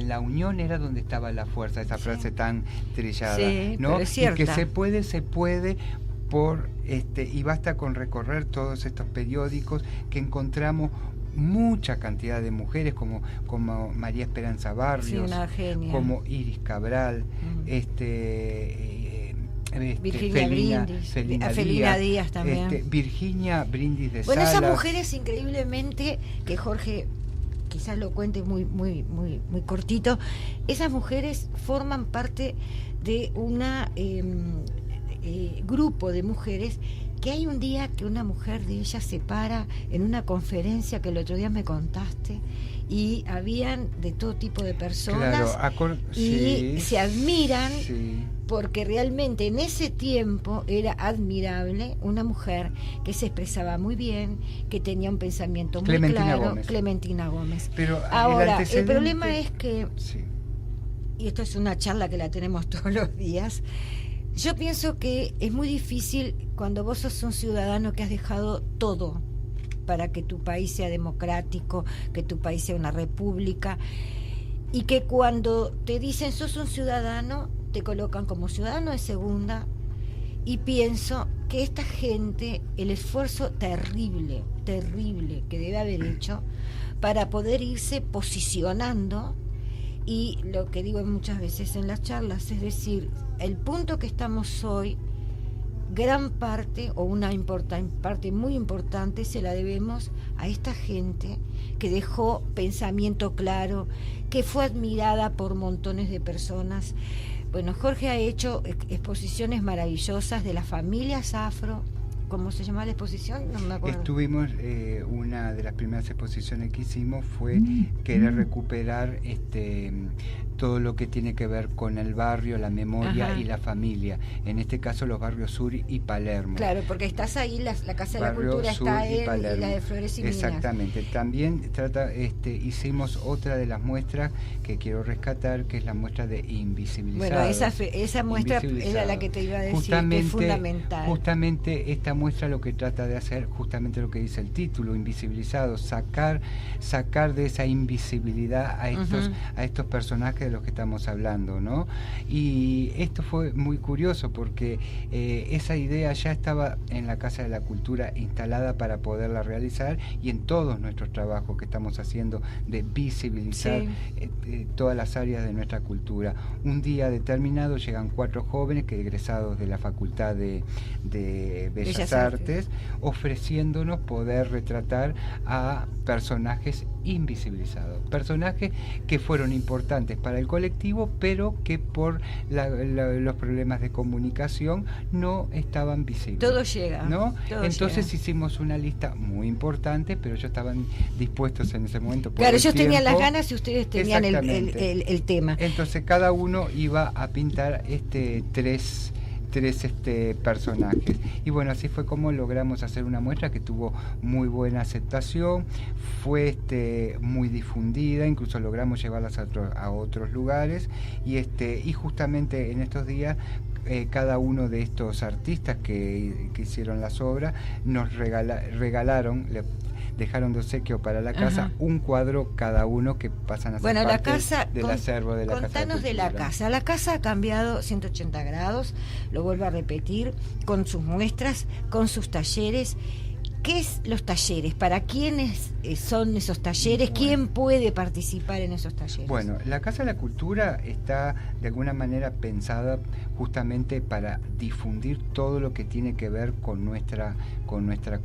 la unión era donde estaba la fuerza, esa frase tan trillada, ¿no? Pero es cierta. Y que se puede y basta con recorrer todos estos periódicos que encontramos mucha cantidad de mujeres como María Esperanza Barrios, una genia, como Iris Cabral, Felina Díaz también, Virginia Brindis de Salas. Salas. Esas mujeres increíblemente, que Jorge quizás lo cuente muy cortito, esas mujeres forman parte de una grupo de mujeres que hay un día que una mujer de ellas se para en una conferencia que el otro día me contaste, y habían de todo tipo de personas, claro, y se admiran porque realmente en ese tiempo era admirable una mujer que se expresaba muy bien, que tenía un pensamiento muy claro, Clementina Gómez. Pero ahora, el problema es que, sí, y esto es una charla que la tenemos todos los días, yo pienso que es muy difícil cuando vos sos un ciudadano que has dejado todo para que tu país sea democrático, que tu país sea una república, y que cuando te dicen sos un ciudadano, te colocan como ciudadano de segunda, y pienso que esta gente, el esfuerzo terrible que debe haber hecho para poder irse posicionando, y lo que digo muchas veces en las charlas, es decir, el punto que estamos hoy, gran parte o una parte muy importante se la debemos a esta gente que dejó pensamiento claro, que fue admirada por montones de personas. Bueno, Jorge ha hecho exposiciones maravillosas de las familias afro. ¿Cómo se llama la exposición? No me acuerdo. Estuvimos, una de las primeras exposiciones que hicimos fue querer recuperar todo lo que tiene que ver con el barrio, la memoria, ajá, y la familia. En este caso los barrios Sur y Palermo. Claro, porque estás ahí, la Casa de la Cultura Sur está y él y la de Flores y Minas. Exactamente. También hicimos otra de las muestras que quiero rescatar, que es la muestra de Invisibilizado. Bueno, esa muestra era la que te iba a decir, que es fundamental. Justamente esta muestra lo que trata de hacer, justamente lo que dice el título, Invisibilizado, sacar de esa invisibilidad a estos personajes de los que estamos hablando, ¿no? Y esto fue muy curioso porque esa idea ya estaba en la Casa de la Cultura instalada para poderla realizar, y en todos nuestros trabajos que estamos haciendo de visibilizar, sí, todas las áreas de nuestra cultura. Un día determinado llegan 4 jóvenes que egresados de la Facultad de Bellas Artes, ofreciéndonos poder retratar a personajes invisibilizados, personajes que fueron importantes para el colectivo, pero que por los problemas de comunicación no estaban visibles. Todo llega, ¿no? Todo Entonces llega. Hicimos una lista muy importante, pero ellos estaban dispuestos en ese momento. Claro, ellos tenían las ganas y ustedes tenían el tema. Entonces cada uno iba a pintar tres personajes, y bueno, así fue como logramos hacer una muestra que tuvo muy buena aceptación, fue muy difundida, incluso logramos llevarlas a otros lugares, y justamente en estos días cada uno de estos artistas que hicieron las obras nos regalaron, dejaron de obsequio para la casa, ajá, un cuadro cada uno que pasan a ser parte la casa, del acervo de la Casa. Contanos de la casa. La casa ha cambiado 180 grados, lo vuelvo a repetir, con sus muestras, con sus talleres. ¿Qué es los talleres? ¿Para quiénes son esos talleres? Bueno, ¿quién puede participar en esos talleres? Bueno, la Casa de la Cultura está de alguna manera pensada justamente para difundir todo lo que tiene que ver con nuestra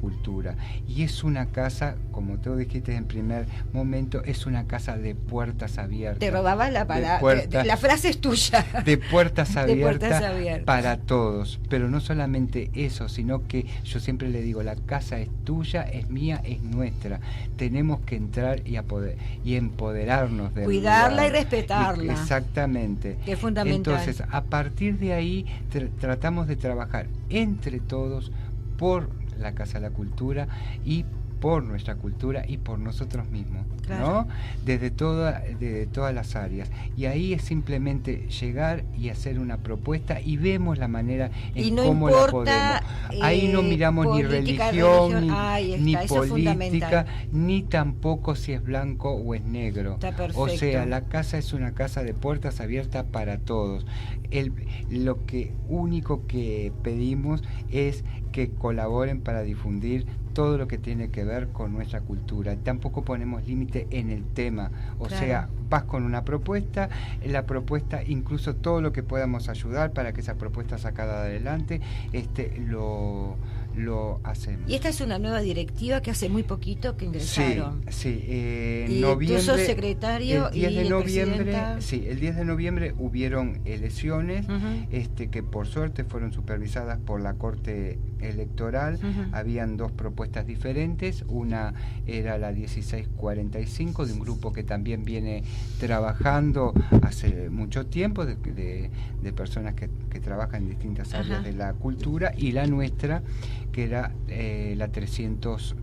cultura. Y es una casa, como tú dijiste en primer momento, es una casa de puertas abiertas. Te robaba la palabra, la frase es tuya. De puertas abiertas para todos. Pero no solamente eso, sino que yo siempre le digo, la casa es tuya, es mía, es nuestra. Tenemos que entrar y empoderarnos de cuidarla y respetarla. Exactamente. Que es fundamental. Entonces, a partir de ahí tratamos de trabajar entre todos por la Casa de la Cultura y por nuestra cultura y por nosotros mismos, claro, ¿no? Desde todas las áreas. Y ahí es simplemente llegar y hacer una propuesta y vemos la manera en cómo la podemos. Ahí no miramos ni religión, ni política, ni tampoco si es blanco o es negro. Está perfecto. O sea, la casa es una casa de puertas abiertas para todos. Lo único que pedimos es que colaboren para difundir todo lo que tiene que ver con nuestra cultura. Tampoco ponemos límite en el tema, o claro, sea, vas con una propuesta, la propuesta, incluso todo lo que podamos ayudar para que esa propuesta sacada adelante, lo lo hacemos. Y esta es una nueva directiva que hace muy poquito que ingresaron. Sí, y noviembre, tú sos secretario el 10 de noviembre, presidenta. sí, el 10 de noviembre hubieron elecciones, que por suerte fueron supervisadas por la Corte Electoral. Habían dos propuestas diferentes, una era la 1645 de un grupo que también viene trabajando hace mucho tiempo, de personas que trabajan en distintas áreas de la cultura, y la nuestra, que era la 312.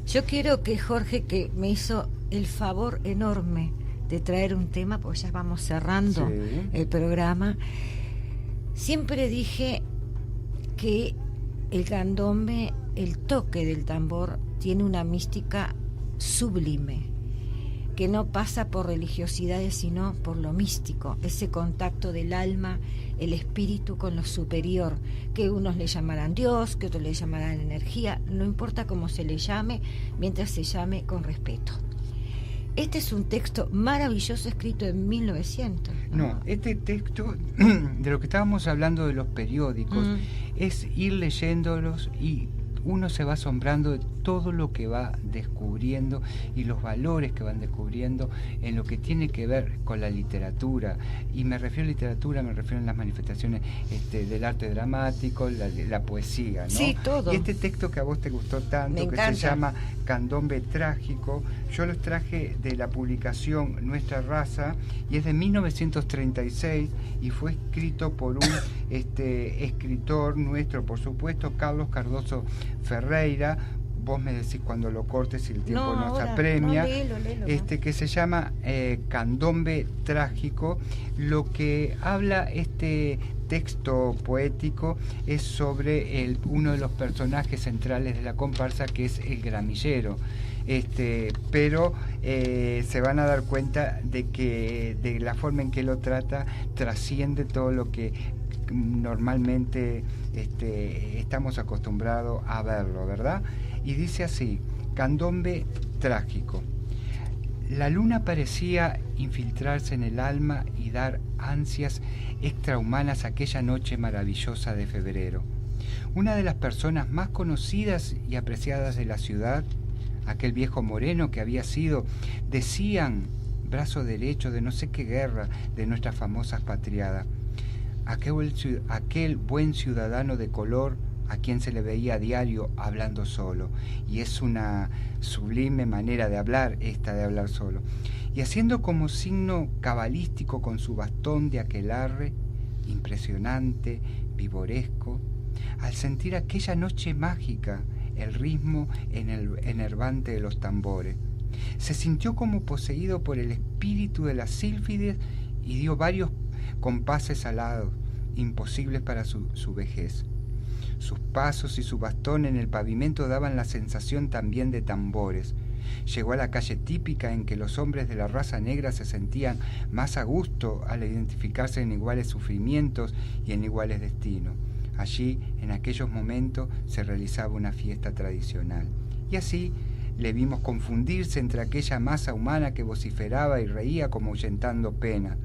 Yo quiero que Jorge, que me hizo el favor enorme de traer un tema, porque ya vamos cerrando el programa, siempre dije que el candombe, el toque del tambor, tiene una mística sublime, que no pasa por religiosidades, sino por lo místico, ese contacto del alma, el espíritu con lo superior, que unos le llamarán Dios, que otros le llamarán energía, no importa cómo se le llame, mientras se llame con respeto. Este es un texto maravilloso escrito en 1900. No, este texto, de lo que estábamos hablando de los periódicos, es ir leyéndolos y uno se va asombrando de todo lo que va descubriendo y los valores que van descubriendo en lo que tiene que ver con la literatura. Y me refiero a literatura, me refiero a las manifestaciones del arte dramático, la poesía, ¿no? Sí, todo. Y este texto que a vos te gustó tanto, que se llama Candombe Trágico, yo los traje de la publicación Nuestra Raza, y es de 1936 y fue escrito por un escritor nuestro, por supuesto, Carlos Cardoso Ferreira. Vos me decís cuando lo cortes, si el tiempo nos apremia. Léelo, que se llama Candombe Trágico. Lo que habla este texto poético es sobre uno de los personajes centrales de la comparsa, que es el gramillero. Pero se van a dar cuenta de que de la forma en que lo trata trasciende todo lo que normalmente estamos acostumbrados a verlo, ¿verdad? Y dice así: Candombe Trágico. La luna parecía infiltrarse en el alma y dar ansias extrahumanas aquella noche maravillosa de febrero. Una de las personas más conocidas y apreciadas de la ciudad, aquel viejo moreno que había sido, decían, brazo derecho de no sé qué guerra de nuestra famosa expatriada, aquel buen ciudadano de color a quien se le veía a diario hablando solo, y es una sublime manera de hablar esta, de hablar solo, y haciendo como signo cabalístico con su bastón de aquelarre, impresionante, vivoresco, al sentir aquella noche mágica, el ritmo enervante de los tambores. Se sintió como poseído por el espíritu de las sílfides y dio varios compases alados, imposibles para su vejez. Sus pasos y su bastón en el pavimento daban la sensación también de tambores. Llegó a la calle típica en que los hombres de la raza negra se sentían más a gusto al identificarse en iguales sufrimientos y en iguales destinos. Allí, en aquellos momentos, se realizaba una fiesta tradicional. Y así le vimos confundirse entre aquella masa humana que vociferaba y reía como ahuyentando pena.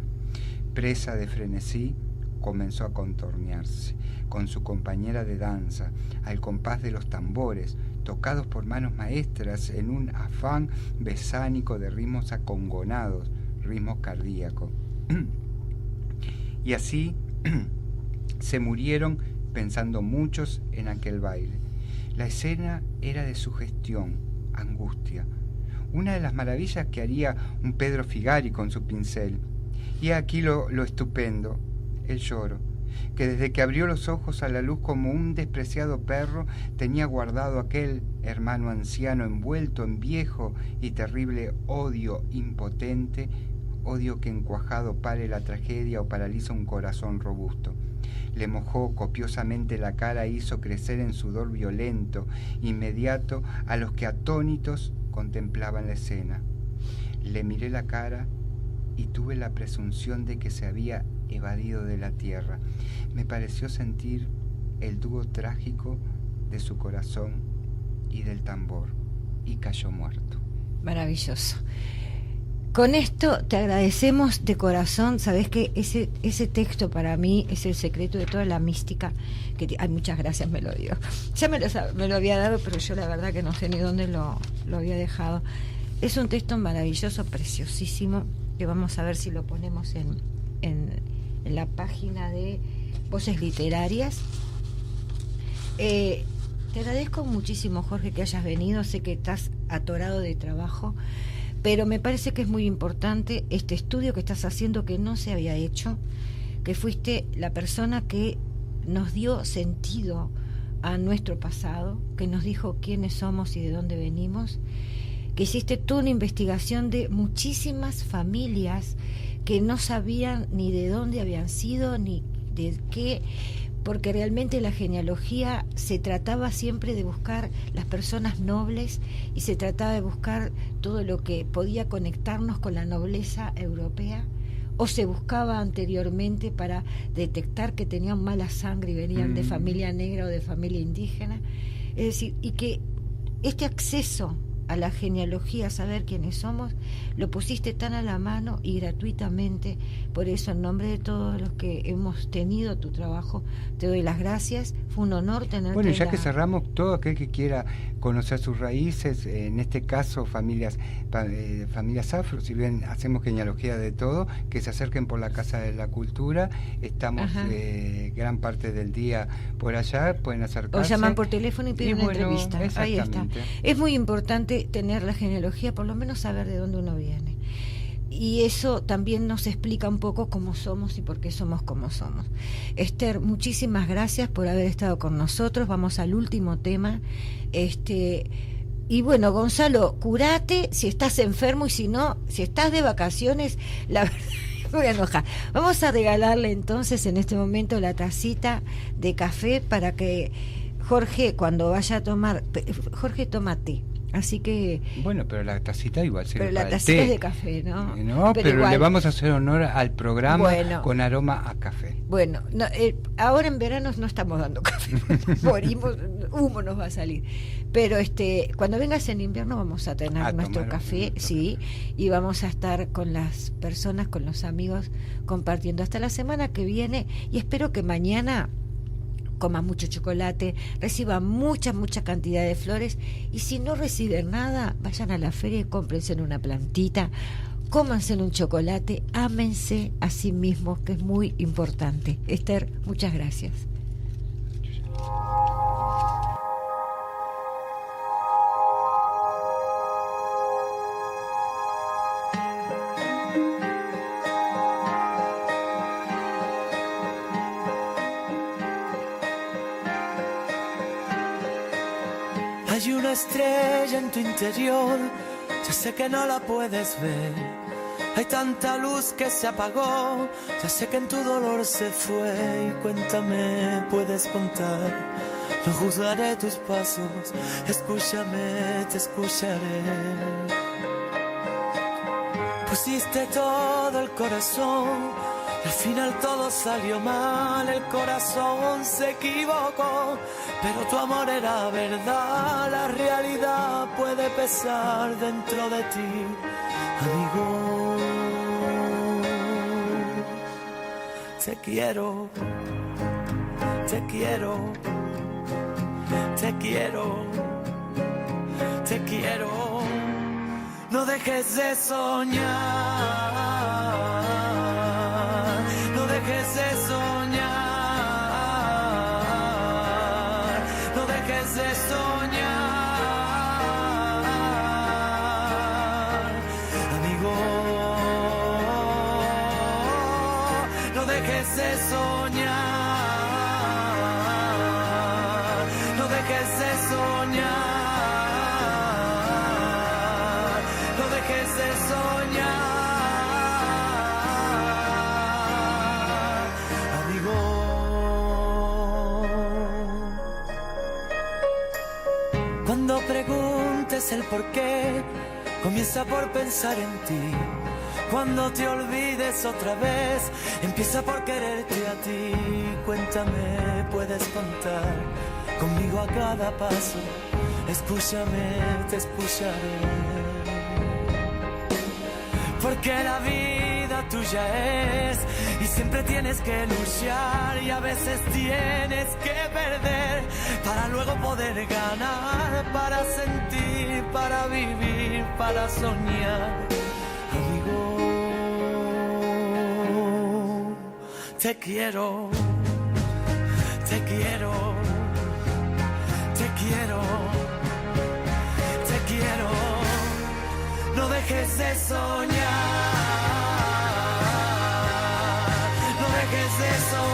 Presa de frenesí, comenzó a contornearse con su compañera de danza, al compás de los tambores, tocados por manos maestras en un afán besánico de ritmos acongonados, ritmos cardíacos. Y así se murieron pensando muchos en aquel baile. La escena era de sugestión, angustia, una de las maravillas que haría un Pedro Figari con su pincel. Y aquí lo estupendo, el lloro, que desde que abrió los ojos a la luz como un despreciado perro, tenía guardado aquel hermano anciano envuelto en viejo y terrible odio impotente, odio que encuajado pare la tragedia o paraliza un corazón robusto. Le mojó copiosamente la cara e hizo crecer en sudor violento, inmediato, a los que atónitos contemplaban la escena. Le miré la cara y tuve la presunción de que se había evadido de la tierra. Me pareció sentir el dúo trágico de su corazón y del tambor, y cayó muerto. Maravilloso. Con esto te agradecemos de corazón. Sabés que ese texto para mí es el secreto de toda la mística. Ay, muchas gracias, me lo dio. Ya me lo había dado, pero yo la verdad que no sé ni dónde lo había dejado. Es un texto maravilloso, preciosísimo, que vamos a ver si lo ponemos en la página de Voces Literarias. Te agradezco muchísimo, Jorge, que hayas venido. Sé que estás atorado de trabajo, pero me parece que es muy importante este estudio que estás haciendo, que no se había hecho, que fuiste la persona que nos dio sentido a nuestro pasado, que nos dijo quiénes somos y de dónde venimos, que hiciste toda una investigación de muchísimas familias que no sabían ni de dónde habían sido, ni de qué, porque realmente la genealogía se trataba siempre de buscar las personas nobles y se trataba de buscar todo lo que podía conectarnos con la nobleza europea, o se buscaba anteriormente para detectar que tenían mala sangre y venían de familia negra o de familia indígena. Es decir, y que este acceso a la genealogía, a saber quiénes somos, lo pusiste tan a la mano y gratuitamente. Por eso, en nombre de todos los que hemos tenido tu trabajo, te doy las gracias. Fue un honor tenerte. Bueno, ya que cerramos, todo aquel que quiera conocer sus raíces, en este caso familias afro, si bien hacemos genealogía de todo, que se acerquen por la Casa de la Cultura. Estamos gran parte del día por allá, pueden acercarse. O llaman por teléfono y piden una entrevista. Ahí está. Es muy importante tener la genealogía, por lo menos saber de dónde uno viene. Y eso también nos explica un poco cómo somos y por qué somos como somos. Esther, muchísimas gracias por haber estado con nosotros. Vamos al último tema. Y bueno, Gonzalo, curate si estás enfermo, y si no, si estás de vacaciones, la verdad me voy a enojar. Vamos a regalarle entonces en este momento la tacita de café para que Jorge, cuando vaya a tomar, Jorge toma té. Así que... Bueno, pero la tacita igual sirve. Pero la tacita es de café, ¿no? No, pero igual, le vamos a hacer honor al programa con aroma a café. Bueno, no, ahora en verano no estamos dando café, morimos, humo nos va a salir. Pero cuando vengas en invierno vamos a tener nuestro café, sí, y vamos a estar con las personas, con los amigos, compartiendo hasta la semana que viene, y espero que mañana coma mucho chocolate, reciba mucha cantidad de flores, y si no reciben nada, vayan a la feria y cómprense una plantita, cómanse un chocolate, ámense a sí mismos, que es muy importante. Esther, muchas gracias. Hay una estrella en tu interior, ya sé que no la puedes ver. Hay tanta luz que se apagó, ya sé que en tu dolor se fue. Y cuéntame, puedes contar, no juzgaré tus pasos. Escúchame, te escucharé. Pusiste todo el corazón, al final todo salió mal, el corazón se equivocó, pero tu amor era verdad, la realidad puede pesar dentro de ti, amigo. Te quiero, te quiero, te quiero, te quiero, no dejes de soñar. No dejes de soñar, no dejes de soñar, amigo. No dejes de soñar, no dejes de soñar, no dejes de soñar. Cuando preguntes el por qué, comienza por pensar en ti. Cuando te olvides otra vez, empieza por quererte a ti. Cuéntame, puedes contar conmigo a cada paso. Escúchame, te escucharé. porque la vida tuya es y siempre tienes que luchar y a veces tienes que perder para luego poder ganar, para sentir, para vivir, para soñar. Amigo, te quiero, te quiero, te quiero, te quiero. No dejes de soñar, no dejes de soñar.